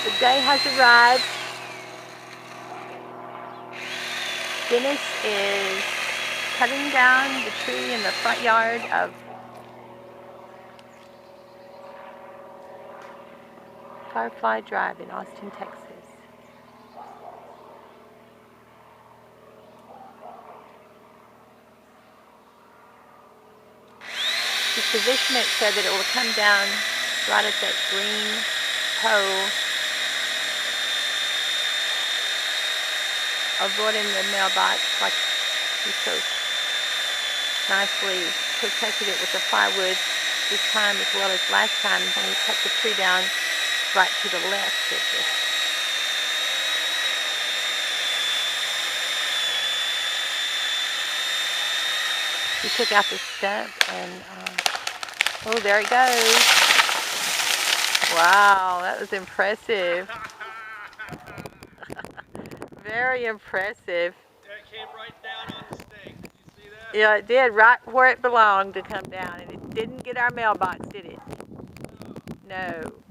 The day has arrived. Dennis is cutting down the tree in the front yard of Firefly Drive in Austin, Texas. He's positioned it so that it will come down right at that green pole, avoiding the mailbox like he so nicely protected it with the plywood this time as well as last time when he cut the tree down right to the left of this. He took out the stump and, oh, there he goes. Wow, that was impressive. Very impressive. That came right down on the stake. Did you see that? Yeah, it did, right where it belonged to come down. And it didn't get our mailbox, did it? No. No.